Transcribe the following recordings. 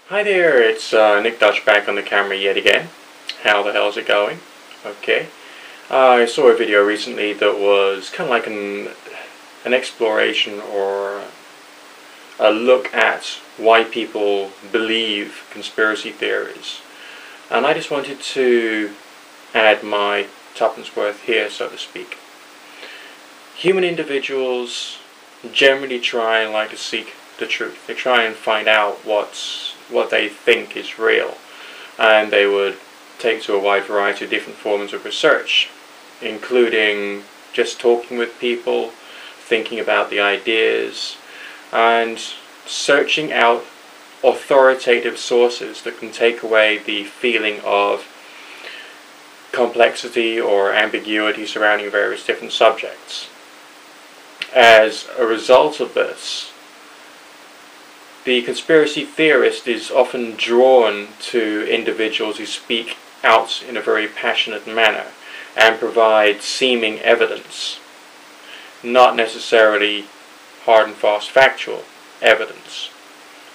Hi there, it's Nick Dutch back on the camera yet again. How the hell's it going? Okay. I saw a video recently that was kind of like an exploration or a look at why people believe conspiracy theories. And I just wanted to add my tuppence worth here, so to speak. Human individuals generally try and like to seek the truth. They try and find out what they think is real, and they would take to a wide variety of different forms of research, including just talking with people, thinking about the ideas, and searching out authoritative sources that can take away the feeling of complexity or ambiguity surrounding various different subjects. As a result of this, the conspiracy theorist is often drawn to individuals who speak out in a very passionate manner and provide seeming evidence, not necessarily hard and fast factual evidence,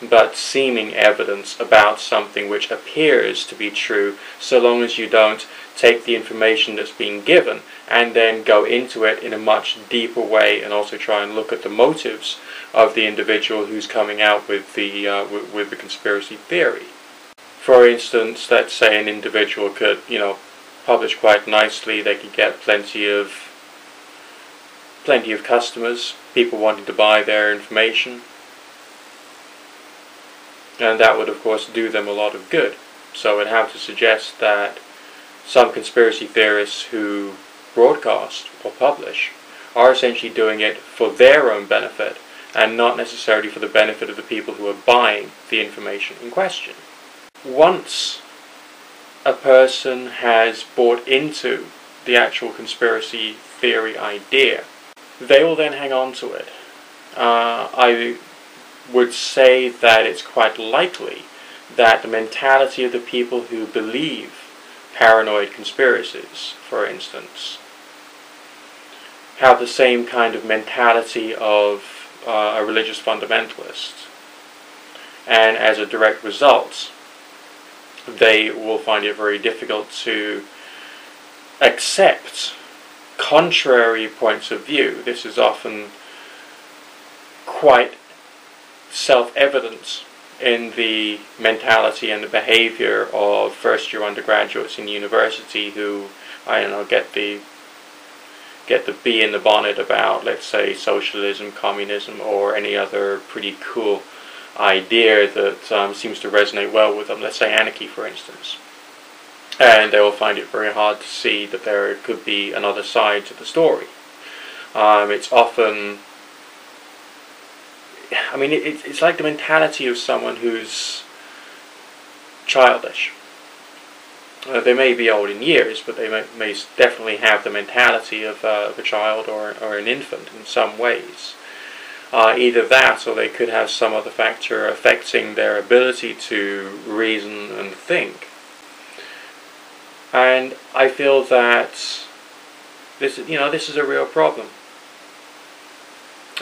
but seeming evidence about something which appears to be true, so long as you don't take the information that's being given and then go into it in a much deeper way and also try and look at the motives of the individual who's coming out with the conspiracy theory. For instance, let's say an individual could, publish quite nicely. They could get plenty of customers, people wanting to buy their information, and that would of course do them a lot of good. So I'd have to suggest that some conspiracy theorists who broadcast or publish are essentially doing it for their own benefit and not necessarily for the benefit of the people who are buying the information in question. Once a person has bought into the actual conspiracy theory idea, they will then hang on to it. I would say that it's quite likely that the mentality of the people who believe paranoid conspiracies, for instance, have the same kind of mentality of a religious fundamentalist, and as a direct result they will find it very difficult to accept contrary points of view. This is often quite self-evident in the mentality and the behavior of first-year undergraduates in university who, get the bee in the bonnet about, let's say, socialism, communism, or any other pretty cool idea that seems to resonate well with them, let's say anarchy, for instance. And they will find it very hard to see that there could be another side to the story. It's often, it's like the mentality of someone who's childish. They may be old in years, but they may definitely have the mentality of a child or an infant in some ways. Either that, or they could have some other factor affecting their ability to reason and think. And I feel that this is a real problem.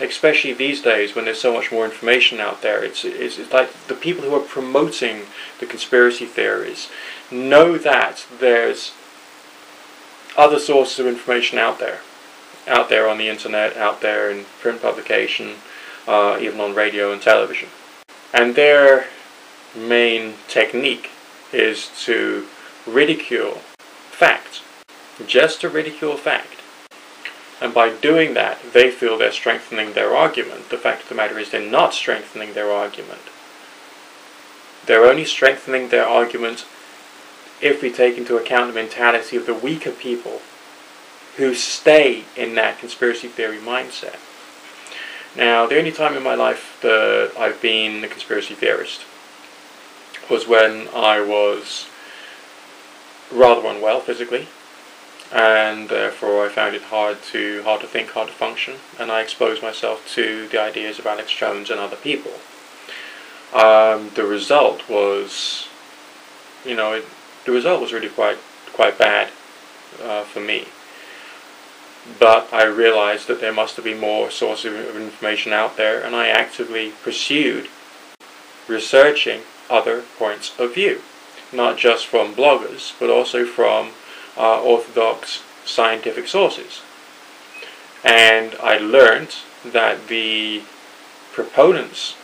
Especially these days when there's so much more information out there. It's like the people who are promoting the conspiracy theories know that there's other sources of information out there on the internet, out there in print publication, even on radio and television. And their main technique is to ridicule fact, just to ridicule fact. And by doing that, they feel they're strengthening their argument. The fact of the matter is they're not strengthening their argument. They're only strengthening their argument if we take into account the mentality of the weaker people who stay in that conspiracy theory mindset. Now, the only time in my life that I've been a conspiracy theorist was when I was rather unwell physically, and therefore I found it hard to think, hard to function, and I exposed myself to the ideas of Alex Jones and other people. The result was, really quite bad for me. But I realized that there must have been more sources of information out there, and I actively pursued researching other points of view, not just from bloggers, but also from orthodox scientific sources. And I learned that the proponents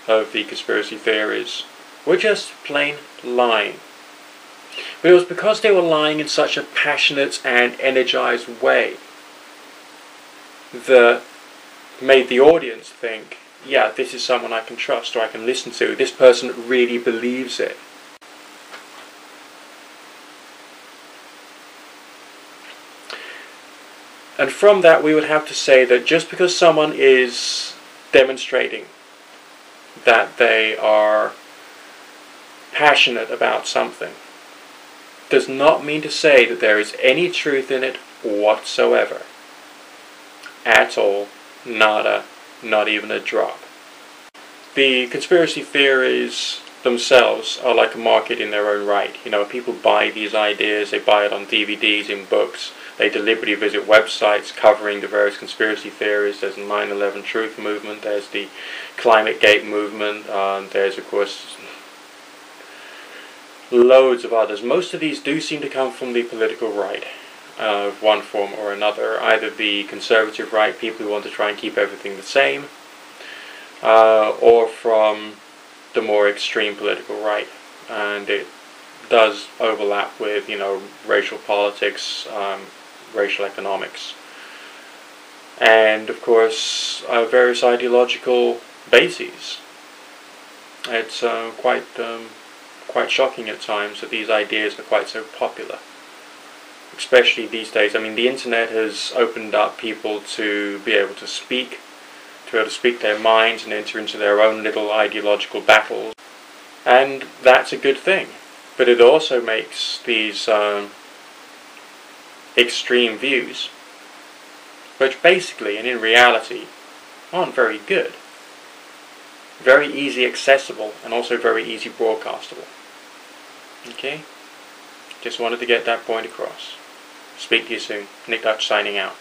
of the conspiracy theories were just plain lying. But it was because they were lying in such a passionate and energized way that made the audience think, yeah, this is someone I can trust or I can listen to. This person really believes it. And from that we would have to say that just because someone is demonstrating that they are passionate about something does not mean to say that there is any truth in it whatsoever. At all. Nada. Not even a drop. The conspiracy theories themselves are like a market in their own right. You know, people buy these ideas, they buy it on DVDs, in books, they deliberately visit websites covering the various conspiracy theories. There's the 9/11 Truth Movement, there's the Climate Gate movement, there's of course loads of others. Most of these do seem to come from the political right of one form or another. Either the conservative right, people who want to try and keep everything the same, or from the more extreme political right. And it does overlap with, you know, racial politics, racial economics, and of course various ideological bases. It's quite shocking at times that these ideas are quite so popular, especially these days. I mean, the internet has opened up people to be able to speak their minds and enter into their own little ideological battles, and that's a good thing. But it also makes these extreme views, which basically and in reality aren't very good, very easy accessible, and also very easy broadcastable. Okay? Just wanted to get that point across. Speak to you soon. Nick Dutch signing out.